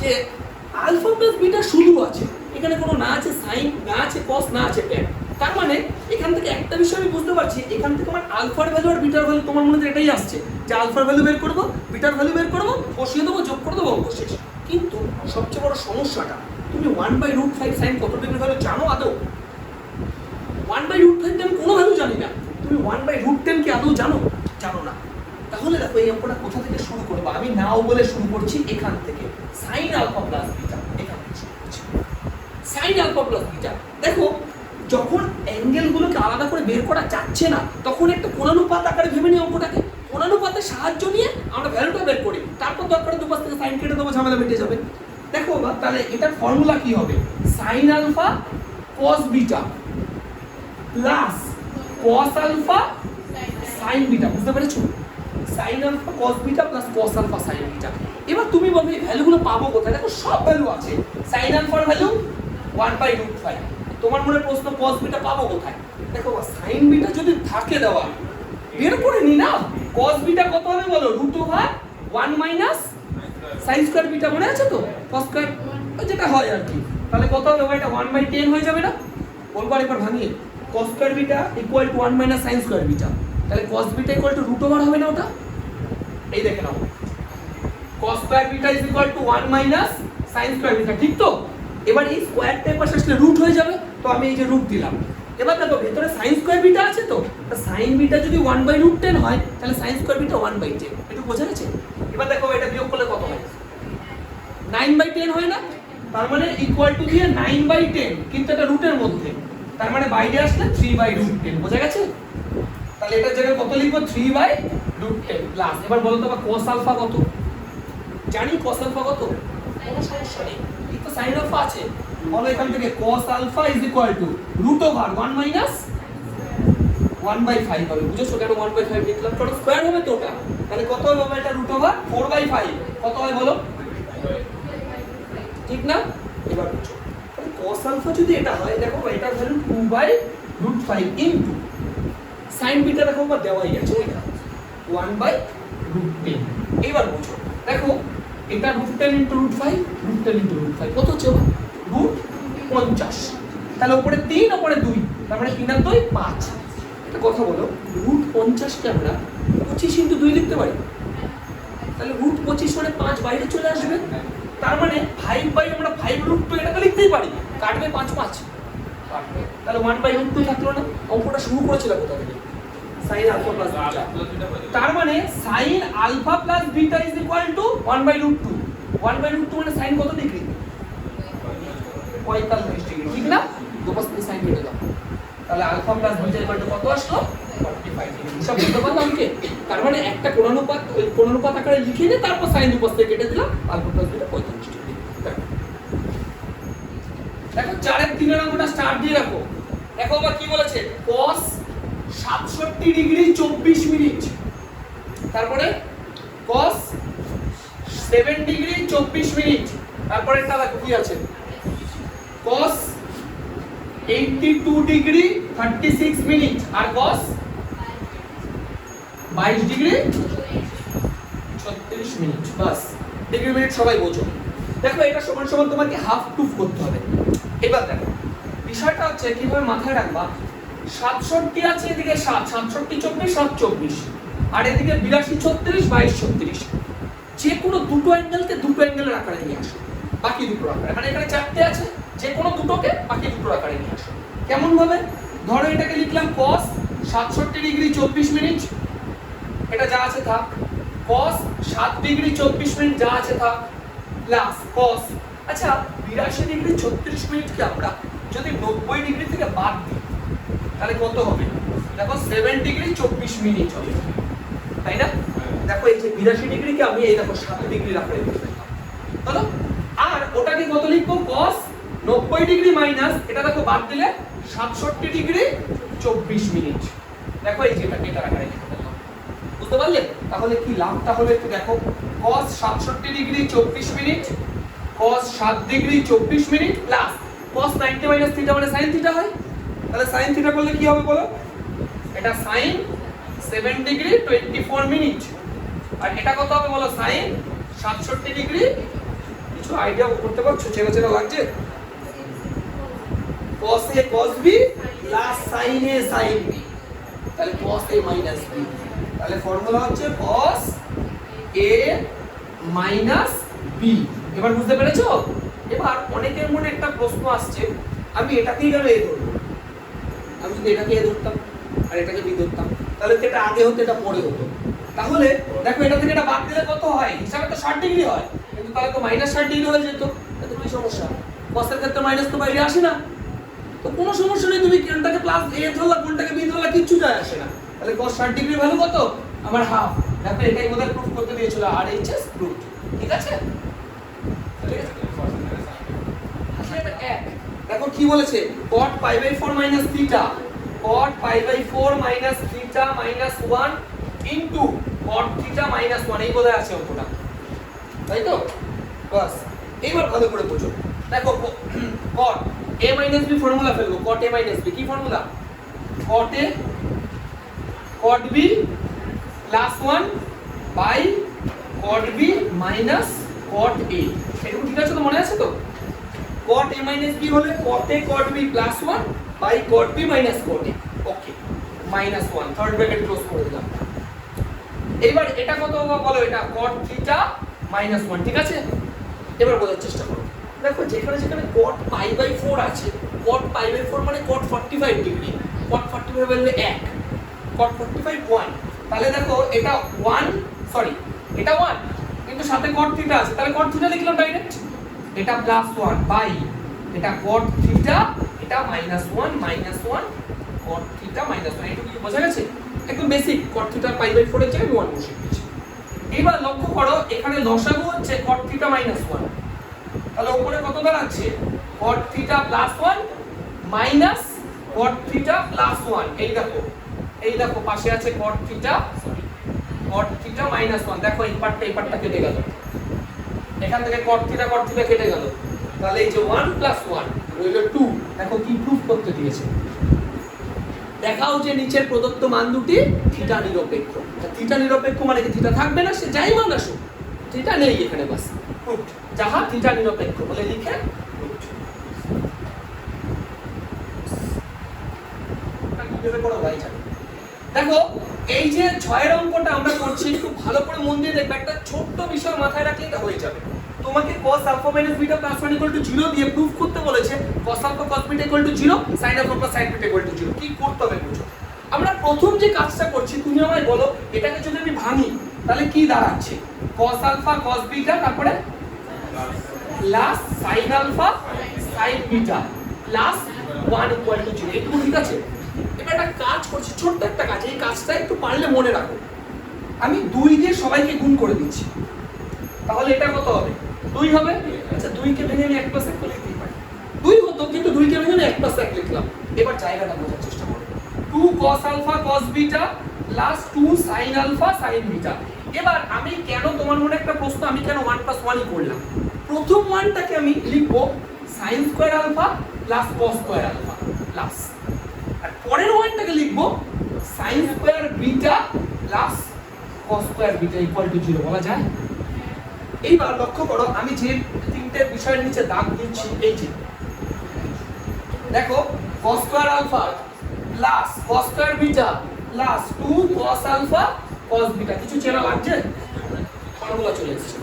যে আলফা প্লাস বিটা শুধু আছে, এখানে কোনো না আছে সাইন, না আছে কস, না আছে ট্যান। তার মানে এখান থেকে একটা বিষয় আমি বুঝতে পারছি, এখান থেকে আমার আলফার ভ্যালু আর বিটার ভ্যালু তোমার মনে এটাই আসছে যে আলফার ভ্যালু বের করবো, বিটার ভ্যালু বের করবো, বসিয়ে দেবো, যোগ করে দেবো, অঙ্ক শেষ। কিন্তু সবচেয়ে বড় সমস্যাটা, তুমি 1/√5 সাইন কত ডিগ্রি ভ্যালু জানো আদৌ? 1/√5 আমি কোনো ভ্যালু জানি না। তুমি 1/√10 কি আদৌ জানো? জানো না। তাহলে দেখো এই অঙ্কটা কোথা থেকে শুরু করবো? আমি নাও বলে শুরু করছি এখান থেকে, সাইন আলফা প্লাস বিটা, এখান থেকে শুরু করছি। সাইন আলফা প্লাস বিটা, দেখো যখন অ্যাঙ্গেলগুলোকে আলাদা করে বের করা যাচ্ছে না তখন একটা কোণানুপাত আকারে ভেবে নিই অঙ্কটাকে। কোণানুপাতের সাহায্য নিয়ে আমরা ভ্যালুটা বের করি, তারপর দরকার দুপাশ থেকে সাইন কেটে দেবো, ঝামেলা মিটে যাবে। দেখো বাবা, তাহলে এটার ফর্মুলা কি হবে? Sine alpha cos beta plus cos alpha sine beta. বুঝতে পেরেছো? Sine alpha cos beta plus cos alpha sine beta. এবার তুমি বলবে এই ভ্যালুগুলো পাবো কোথায়? দেখো সব ভ্যালু আছে। সাইন আলফার ভ্যালু 1/√5। তোমার মনে প্রশ্ন কস বিটা পাবো কোথায়? দেখো সাইন বিটা যদি থাকে দেওয়া, বের করে নি না। কস বিটা কত হবে বলো? √1 মাইনাস সাইন স্কয়ার বিটা, মনে আছে তো? কস স্কয়ার যেটা হয় আর কি। তাহলে কত হবে? এটা 1/10 হয়ে যাবে না? বলবো আরেকবার ভাঙিয়ে, কস square beta equal to 1 minus sine square beta. তাহলে cos beta equal two √over হবে না ওটা? এই দেখে নাও, cos square beta is equal to 1 minus sin square beta, ঠিক তো? এবার এই স্কয়ারটা পাশে আসলে রুট হয়ে যাবে, তো আমি এই যে রুট দিলাম। এবার দেখো ভেতরে sin স্কয়ার বিটা আছে তো, sin বিটা যদি 1/√10 হয় তাহলে sin স্কয়ার বিটা 1/10। একটু বোঝা গেছে? এবার দেখো এটা বিয়োগ করলে কত হয়? 9/10 হয় না? তার মানে ইকুয়াল টু দিয়ে 9/10, কিন্তু এটা রুটের মধ্যে, তার মানে বাইরে আসলে 3/√10। বোঝা গেছে? তাহলে এটার জায়গায় কত লিখবো? 3/√10 প্লাস। এবার বলো তো cos আলফা কত? জানি cos আলফা কত, কোনো সমস্যা নেই, এই তো sin আলফা আছে। বলো এখান থেকে cos alpha is equal to √1 minus 1/5 হবে। বুঝেছো কেন 1/5 লিখলাম? কারণ স্কয়ার হবে তো ওটা। তাহলে কত হবে বাবা? এটা √4/5 কত হয় বলো? ঠিক না? এবার বুঝো, তাহলে cos আলফা যদি এটা হয়, দেখো এটার ভ্যালু 2/√5 ইনটু সাইন বিটা, দেখো বা দেওয়াই আছে ওইটা 1/√10। এইবার বুঝো, দেখো এটা √10 ইনটু √5, √10 ইনটু √5 কত হচ্ছে? √50। তাহলে উপরে 3 উপরে 2, তার মানে 3 আর 2 5। একটা কথা বলো, √50 কে আমরা 25 ইনটু 2 লিখতে পারি? তাহলে √25 মানে 5 বাইরে চলে আসবে, তার মানে 5 আমরা 5√2 এটাকে লিখতেই পারি। কাটবে 5 5 কাটবে, তাহলে 1/√2 থাকলো না? অঙ্কটা শুরু করেছিল কোথা থেকে? sin alpha plus beta. তার মানে sin alpha plus beta is equal to 1/√2। 1/√2 মানে sin কত ডিগ্রি? 45 ডিগ্রি, ঠিক না? দুপাশ থেকে sin কেটে দাও, তাহলে alpha plus beta equal to কত আসলো? 45 ডিগ্রি। সব বুঝতে পারলাম কি? তার মানে একটা কোণানুপাত, ওই কোণানুপাত আকারে লিখে নিয়ে তারপর sin দুপাশ থেকে কেটে দিলাম, আলফা প্লাস বিটা 45 ডিগ্রি। দেখো 4 এর 3 এর অঙ্কটা স্টার্ট দিয়ে রাখো। দেখো আবার কি বলেছে? cos 67 ডিগ্রি 24 মিনিট, তারপরে cos 7 ডিগ্রি 24 মিনিট, তারপরে এটা দেখো কি আছে? cos 82 ডিগ্রি 36 মিনিট আর cos 22 ডিগ্রি 36 মিনিট। বাস ডিগ্রি মিনিট সবাই বোঝো। দেখো এটা সমান সমান তোমাকে হাফ প্রুফ করতে হবে। এবার দেখো বিষয়টা হচ্ছে কিভাবে মাথায় রাখবা, 67 আছে এদিকে 7 67 24 7 24 আর এদিকে 82 36 22 36, যে কোনো দুটো অ্যাঙ্গেলকে দুটো অ্যাঙ্গেলের আকারে নিয়ে আসো, বাকি দুটো আকারে, মানে এখানে চারটে আছে, যে কোনো দুটোকে বাকি দুটো আকারে নিয়ে আসো। কেমন ভাবে? ধরো এটাকে লিখলাম cos 67 ডিগ্রি 24 মিনিট, এটা যা আছে থাক, cos 7 ডিগ্রি 24 মিনিট যা আছে থাক, প্লাস cos, আচ্ছা 82 ডিগ্রি 36 মিনিটকে আমরা যদি 90 ডিগ্রি থেকে বাদ দিই তাহলে কত হবে? দেখো 7 ডিগ্রি 24 মিনিট হবে, তাই না? দেখো এই যে 82 ডিগ্রিকে আমি এই দেখো 7 ডিগ্রি আকারে লিখে দিলাম, হলো? আর ওটাকে কত লিখবো? cos 90 ডিগ্রি মাইনাস এটা দেখো বাদ দিলে 67 ডিগ্রি 24 মিনিট। দেখো এই যে এটা আকারে লিখে দিলাম, বুঝতে পারলে? তাহলে কি লাভটা হলো একটু দেখো, cos 67 degree 24 minute, cos 7 degree 24 minute plus cos 90 minus theta মানে sin থিটা হয়, তাহলে sin থিটা করলে কি হবে বলো? এটা sin 7 ডিগ্রি 24 মিনিট আর এটা কত হবে বলো? sin 67 ডিগ্রি, কিছু আইডিয়া করতে পারছো? চেনা চেনা লাগছে? cos a cos b plus sin a sin b, তাহলে cos a মাইনাস b, তাহলে ফর্মুলা হচ্ছে cos a মাইনাস b। এবার বুঝতে পেরেছো? এবার অনেকের মনে একটা প্রশ্ন আসছে, আমি এটাকেই কেন এ ধরবো? আমি যদি এটাকে এ ধরতাম আর এটাকে বি ধরতাম তাহলে এটা আগে হতো এটা পরে হতো। তাহলে দেখো এটা থেকে এটা বাদ দিলে কত হয়? হিসাবে তো 60 ডিগ্রি হয়, কিন্তু তাহলে তো মাইনাস 60 ডিগ্রি হয়ে যেত, তাহলে কি সমস্যা? cos এর ক্ষেত্রে মাইনাস তো বাইরে আসে না, তো কোনো সমস্যা নেই, তুমি কোনটাকে প্লাস এ ধরলা কোনটাকে বি ধরলা কিচ্ছু যায় আসে না। তাহলে cos 60 ডিগ্রি ভ্যালু কত? আমার হাফ। দেখো এটাই বোধহয় প্রুফ করতে দিয়েছিল, আর এইচএস প্রুফ, ঠিক আছে? দেখো কি বলেছে, cot pi by 4 minus theta, cot pi by 4 minus theta minus 1 into cot theta minus 1, এই বোধহয় আছে অঙ্কটা, তাই তো? বাস এইবার ভালো করে বোঝো। দেখো cot a minus b formula ফেলবো, cot a minus b কি formula? cot a cot b plus 1 by cot b minus cot a, এটুকু ঠিক আছে তো? মনে আছে তো? cot a minus b হলে cot a cot b plus 1 by cot b minus cot a, okay, minus 1 third bracket close করে দিলাম। এবার এটা কত হবে বলো? এটা cot theta minus 1, ঠিক আছে? এবার বোঝার চেষ্টা করো। দেখো যেখানে যেখানে cot pi by 4 আছে, cot pi by 4 মানে cot 45 ডিগ্রি, cot 45 বললে 1, cot 45 1, তাহলে দেখো এটা 1, সরি এটা 1 কিন্তু সাথে cot theta আছে, তাহলে cot theta লিখলাম ডাইরেক্ট, এটা প্লাস 1 বাই এটা cot theta, এটা minus 1 minus 1 cot theta minus 1, এটা কি বোঝা গেছে? একদম basic, cot theta pi by 4 এর জায়গায় 1 বসিয়ে দিয়েছি। এবার লক্ষ্য করো এখানে লসাগু হচ্ছে cot theta মাইনাস 1, তাহলে উপরে কত দাঁড়াচ্ছে? cot theta plus 1 minus cot theta plus 1, এই দেখো পাশে আছে cot theta, sorry cot theta minus 1, দেখো এই পার্টটা কেটে গেল, এখান থেকে cot theta কেটে গেল, তাহলে এই যে 1 প্লাস 1 রইল 2। দেখো কি প্রুফ করতে দিয়েছে, দেখাও যে নিচের প্রদত্ত মান দুটি থিটা নিরপেক্ষ। থিটা নিরপেক্ষ মানে কি থিটা থাকবে না, সে যাই মান আসুক, থিটা নেই এখানে, বাস প্রুফ, যাহা থিটা নিরপেক্ষ বলে লিখে প্রুফ। কিভাবে করো ভাই জানো? দেখো এই যে 6 এর অঙ্কটা আমরা করছি, খুব ভালো করে মন দিয়ে দেখবে, একটা ছোট্ট বিষয় মাথায় রাখলে এটা হয়ে যাবে। তোমাকে cos alpha minus beta plus 1 equal to 0 দিয়ে প্রুফ করতে বলেছে cos alpha cos beta equal to 0, sin alpha plus sin beta equal to 0, কি করতে হবে বুঝো। আমরা প্রথম যে কাজটা করছি, তুমি আমায় বলো এটাকে যদি আমি ভাঙি তাহলে কি দাঁড়াচ্ছে? cos alpha cos beta তারপরে plus sin alpha sin beta plus 1 equal to 0, এটুকু ঠিক আছে? এবার একটা কাজ করছি, ছোট্ট একটা কাজ, এই কাজটা একটু পারলে মনে রাখো। আমি 2 দিয়ে সবাইকে গুণ করে দিচ্ছি, তাহলে এটা কত হবে? 2 হবে। আচ্ছা 2 কে ভেঙে আমি 1 প্লাস 1 করে লিখতে পারি, 2 হতো কিন্তু 2 কে ভেঙে আমি 1 প্লাস 1 লিখলাম। এবার জায়গাটা বোঝার চেষ্টা করো, 2 cos alpha cos beta plus 2 sin alpha sin beta। এবার আমি কেন, তোমার মনে একটা প্রশ্ন, আমি কেন 1 প্লাস 1ই করলাম? প্রথম মানটাকে আমি লিখবো sin square alpha plus cos square alpha, plus, আর পরের ওয়ানটাকে লিখবো sine square beta plus cos square beta equal to 0 বলা যায়। এইবার লক্ষ্য করো আমি যে তিনটে বিষয়ের নিচে দাগ দিচ্ছি এই যে দেখো cos square alpha plus cos square beta plus 2 cos alpha cos beta, কিছু চেনা লাগছে? ফর্মুলা চলে এসেছে।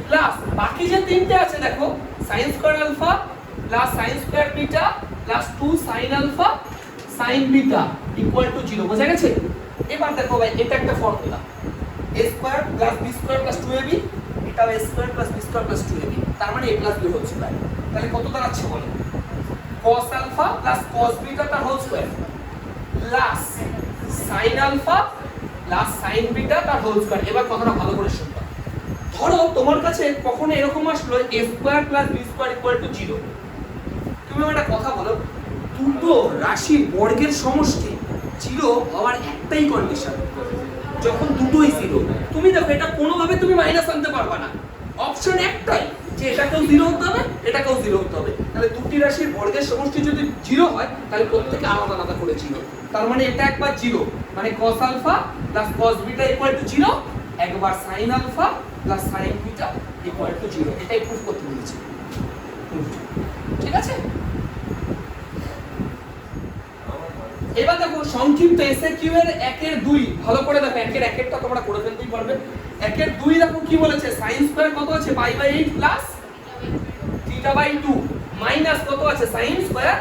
প্লাস বাকি যে তিনটে আছে দেখো sin square alpha plus sin square beta plus 2 sin alpha sin beta equal to 0 বোঝা গেছে। এবার দেখো ভাই এটা একটা formula a square plus b square plus 2ab, এটা a square plus b square plus 2ab, তার মানে a plus b whole square. তাহলে কত দাঁড়াচ্ছে বলো? cos alpha plus cos beta তার whole square plus sin alpha plus sin beta তার whole square. এবার কথাটা ভালো করে শুনবা। ধরো তোমার কাছে কখনো এরকম আসলো a square plus b square equal to 0, তুমি একটা কথা বলো, দুটো রাশির বর্গের সমষ্টি 0 হওয়ার একটাই কন্ডিশন, যখন দুটোই 0। তুমি দেখো এটা কোনোভাবে তুমি মাইনাস আনতে পারবে না, অপশন একটাই যে এটাকেও 0 হতে হবে এটাকেও 0 হতে হবে। তাহলে দুটি রাশির বর্গের সমষ্টি যদি 0 হয় তাহলে প্রত্যেককে আলাদা আলাদা করে 0, তার মানে এটা একবার 0 মানে cos alpha plus cos beta equal to 0, একবার sin alpha plus sin beta equal to 0, এটাই প্রুফ করতে বলেছি। ঠিক আছে, এবার দেখো সংক্ষিপ্ত এসএকিউ এর 1 এর 2 ভালো করে দেখো, 1 এর 1 এরটা তোমরা করে ফেলতেই পারবে। 1 এর 2 দেখো কি বলেছে, sin স্কয়ার কত আছে π/8 প্লাস θ/2 মাইনাস কত আছে sin স্কয়ার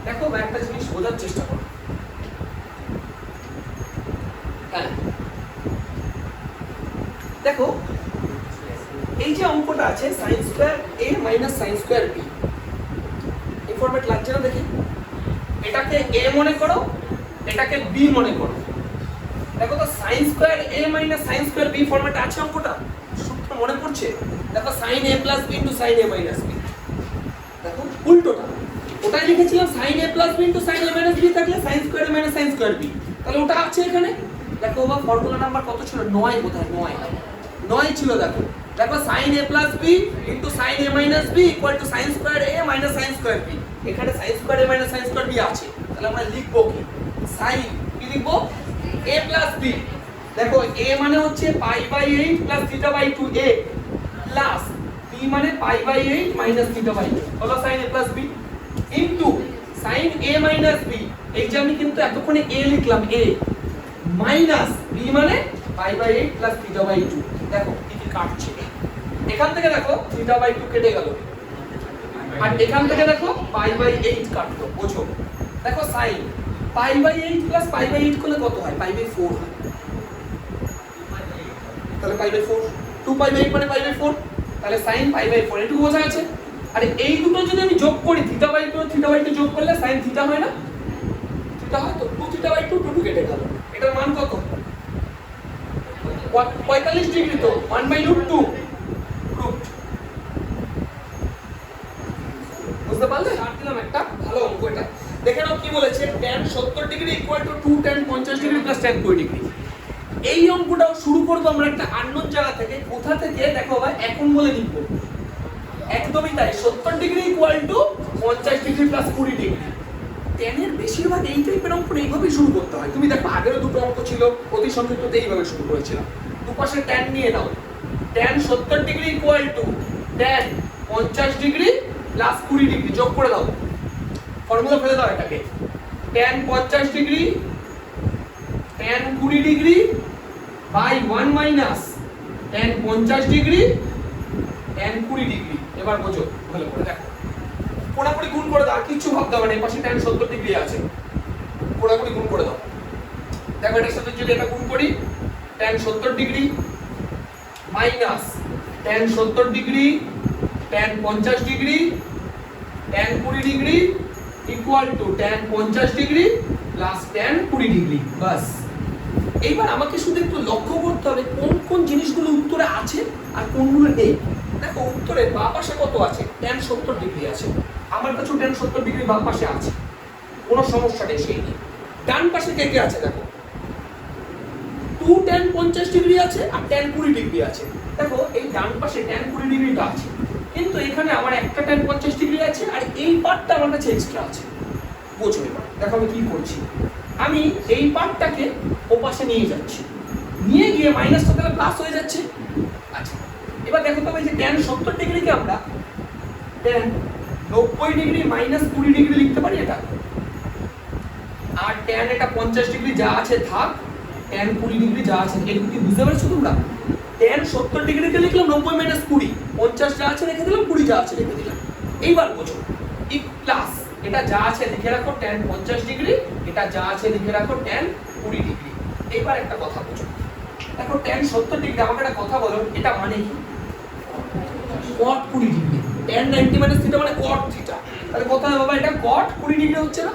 দেখো ভাই একটা জিনিস বোঝার চেষ্টা করো। হ্যাঁ দেখো এই যে অঙ্কটা আছে sin square a minus sin square b, এই ফরম্যাট লাগছে না দেখি, এটাকে a মনে করো এটাকে b মনে করো। দেখো তো sin square a minus sin square b ফরম্যাটে আছে অঙ্কটা, সূত্র মনে পড়ছে? দেখো sin a plus b into sin a minus b, দেখো উল্টোটা ওটাই লিখেছিলাম sin a plus b into sin a minus b থাকলে sin square a minus sin square b, তাহলে ওটা আছে এখানে। দেখো বাবা ফর্মুলা নাম্বার কত ছিল? 9 কোথায়? 9 ছিল। দেখো দেখো sin a plus b into sin a minus b equal to sin square a minus sin square b, এখানে sin square a minus sin square b আছে, তাহলে আমরা লিখবো কি? sin কি লিখবো? a plus b। দেখো a মানে হচ্ছে π/8 প্লাস θ/2 a প্লাস b মানে π/8 মাইনাস θ/2 হলো sin a plus b into sin a minus b, এই যে আমি কিন্তু এতক্ষণে a লিখলাম a মাইনাস b মানে π/8 প্লাস θ/2। দেখো কি কি কাটছে, এখান থেকে দেখো θ/2 কেটে গেল আর এখান থেকে দেখো π/8 কাটলো, বুঝো? দেখো sin π/8 প্লাস π/8 করলে কত হয়? π/4 হয়, তাহলে π/4 2π/8 মানে π/4, তাহলে sin π/4 এটুকু বোঝা আছে। আর এই দুটো যদি আমি যোগ করি θ/2 যোগ করলে sin θ হয় না? θ হয় তো 2θ/2 2 কেটে গেল, এটার মান কত? 45 ডিগ্রি, তো 1/√2 বুঝতে পারলে? আর দিলাম একটা ভালো অঙ্ক, এটা দেখে নাও কি বলেছে, tan 70 degree equal two 2 tan 50 degree plus tan 20 degree. এই অঙ্কটাও শুরু করব আমরা একটা আননোন জায়গা থেকে, কোথা থেকে দেখো ভাই এখন বলে লিখবো, একদমই তাই 70 degree equal two 50 degree plus 20 degree. tan এর বেশিরভাগ এই টাইপের অঙ্ক এইভাবেই শুরু করতে হয়। তুমি দেখো আগেরও দুটো অঙ্ক ছিল অতি সংক্ষিপ্ততে এইভাবে শুরু করেছিলাম, দুপাশে tan নিয়ে নাও, tan 70 degree equal to tan 50 degree plus 20 degree যোগ করে দাও, ফর্মুলা ফেলে দাও এটাকে, tan 50 degree tan 20 degree by 1 minus tan 50 degree tan 20 degree. এবার বোঝো ভালো করে, দেখো পোড়াপুরি গুণ করে দাও, আর কিছু ভাবতে হবে না, এই পাশে tan 70 ডিগ্রি আছে, পোড়াপুরি গুণ করে দাও। দেখো এটার সাথে যদি এটা গুণ করি tan 70 degree minus tan 70 degree tan 50 degree tan 20 degree equal to tan 50 degree plus tan 20 degree. বাস, এইবার আমাকে শুধু একটু লক্ষ্য করতে হবে কোন কোন জিনিসগুলো উত্তরে আছে আর কোনগুলো নেই। দেখো উত্তরে বাম পাশে কত আছে? tan 70 ডিগ্রি আছে, আমার কাছে tan 70 ডিগ্রি বাম পাশে আছে, কোনো সমস্যা নেই সেই নিয়ে। ডান পাশে কে কে আছে? দেখো 2 tan 50 ডিগ্রি আছে আর tan 20 ডিগ্রি আছে। দেখো এই ডান পাশে tan 20 ডিগ্রিটা আছে, কিন্তু এখানে আমার একটা tan 50 ডিগ্রি আছে আর এই পার্টটা আমার কাছে এক্সট্রা আছে। বোঝো এবার দেখো আমি কি করছি, আমি এই পার্টটাকে ওপাশে নিয়ে যাচ্ছি, নিয়ে গিয়ে মাইনাসটা তাহলে প্লাস হয়ে যাচ্ছে। আচ্ছা এবার দেখো তো এই যে tan 70 ডিগ্রিকে আমরা tan 90 ডিগ্রি মাইনাস 20 ডিগ্রি লিখতে পারি এটা, আর tan এটা 50 ডিগ্রি যা আছে থাক, tan 20 ডিগ্রি যা আছে, এটুকু কি বুঝতে পারছো তোমরা? tan 70 ডিগ্রিকে লিখলাম 90 মাইনাস 20, 50 যা আছে রেখে দিলাম, 20 যা আছে রেখে দিলাম। এইবার বোঝো এই প্লাস এটা যা আছে লিখে রাখো tan 50 ডিগ্রি, এটা যা আছে লিখে রাখো tan 20 ডিগ্রি। এইবার একটা কথা বোঝো, দেখো tan 70 ডিগ্রি, আমাকে একটা কথা বলো, এটা মানে কি? cot 20 degree. tan 90 minus theta মানে cot থিটা, তাহলে কত হবে বাবা? এটা cot 20 ডিগ্রি হচ্ছে না?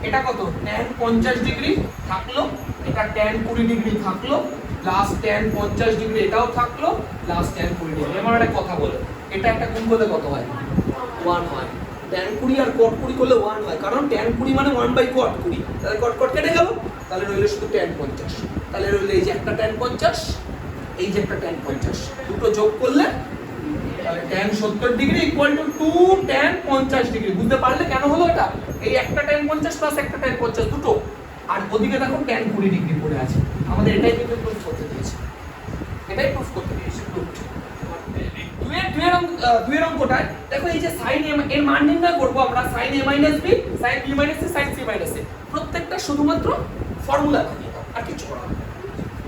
এটা কত? tan 50 ডিগ্রি থাকলো, এটা tan 20 ডিগ্রি থাকলো, প্লাস tan 50 ডিগ্রি এটাও থাকলো, প্লাস tan 20 ডিগ্রি। আমার একটা কথা বলো, এটা একটা গুণ করলে কত হয়? 1 হয়। tan 20 আর cot 20 করলে 1 হয়, কারণ tan 20 মানে 1/cot 20, তাহলে cot cot কেটে গেল, তাহলে রইল শুধু tan 50। তাহলে রইল এই যে একটা tan 50, এই যে একটা tan 50, দুটো যোগ করলে তাহলে tan 70 degree equal two 2 tan 50 degree. বুঝতে পারলে কেন হলো এটা? এই একটা tan 50 প্লাস একটা tan 50 দুটো, আর ওদিকে দেখো tan 20 ডিগ্রি পড়ে আছে। আমাদের এটাই কিন্তু প্রুফ করতে দিয়েছে, এটাই প্রুফ করতে দিয়েছে। দুয়ের অঙ্কটায় দেখো এই যে sin a এর মান নির্ণয় করব আমরা, sin a - b, sin b - c, sin c - a, প্রত্যেকটা শুধুমাত্র ফর্মুলা দিয়ে দাও, আর কিছু করা হবে।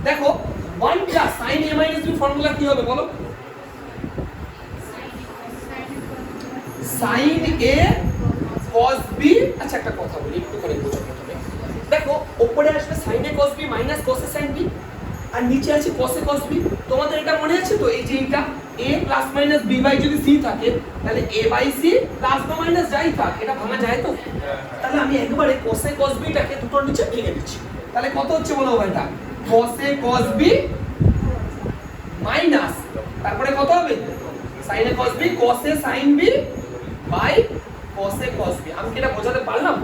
দেখো 1 plus sin a - b formula কি হবে বলো? sin a cos b। আচ্ছা একটা কথা বলি, একটুখানি বোঝো প্রথমে। দেখো উপরে আসবে sin a cos b minus cos a sin b, আর নিচে আছে cos a cos b। তোমাদের এটা মনে আছে তো? এই যে এটা a plus minus b by যদি c থাকে, তাহলে a বাই c প্লাস বা মাইনাস যাই থাক, এটা ভাঙা যায় তো? তাহলে আমি একবারে cos a cos b টাকে দুটোর নিচে ভেঙে দিচ্ছি। তাহলে কত হচ্ছে বলো এটা? cos a cos b minus, তারপরে কত হবে? sin a cos b cos a sin b by cos a cos b। আমি কি এটা বোঝাতে পারলাম?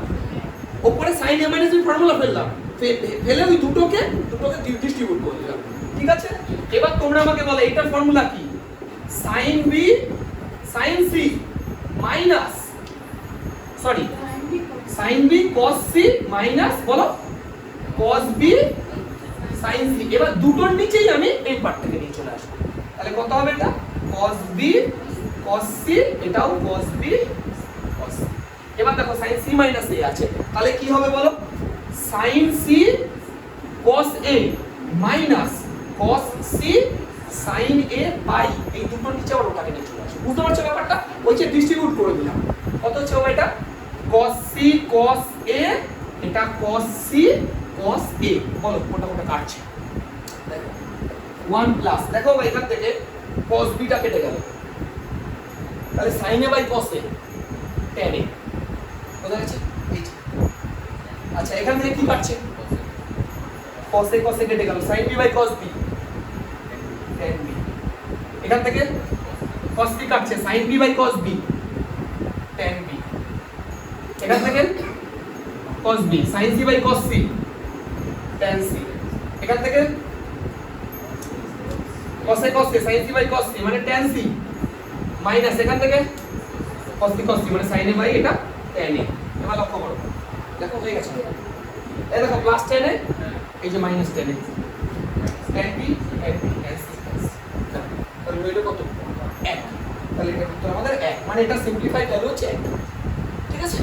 উপরে sin a - b ফর্মুলা ফেললাম, ফেলে ওই দুটোকে ডিস্ট্রিবিউট করে দিলাম। ঠিক আছে, এবার তোমরা আমাকে বলো এটার ফর্মুলা কি? sin b sin c minus sin b cos c minus বলো cos b sin c। এবার দুটোর নিচেই আমি এই পার্টটাকে নিয়ে চলে আসবো, তাহলে কত হবে এটা? cos b cos c, এটাও cos b cos c। এবার দেখো sin c মাইনাস a আছে, তাহলে কি হবে বলো? sin c cos a minus cos c sin a by এই দুটোর নিচে আবার ওটাকে নিয়ে চলে আসবো। বুঝতে পারছো ব্যাপারটা? ওই যে ডিস্ট্রিবিউট করে দিলাম। কত হচ্ছে হবে এটা? cos c cos a, এটা cos c cos a। বলো কোনটা কোনটা কাটছে? দেখো 1 প্লাস, দেখো এখান থেকে cos b টা কেটে গেল, তাহলে sin a by cos a tan a। বোঝা গেছে? এই যে আচ্ছা এখান থেকে কি কাটছে? cos a cos a কেটে গেল, sin b by cos b tan b। এখান থেকে cos b কাটছে, sin b by cos b tan b। এখান থেকে cos b sin c by cos c tan c। এখান থেকে cos a cos a sin c by cos c মানে tan c, minus এখান থেকে cos b cos c মানে sin a by এটা tan a। এবার লক্ষ্য করো, দেখো হয়ে গেছে। এই দেখো প্লাস tan a, এই যে minus tan a, tan b tan c। তাহলে হইলো কত? 1। তাহলে এটা উত্তর আমাদের 1, মানে এটা সিম্পলিফাই করলে হচ্ছে 1। ঠিক আছে?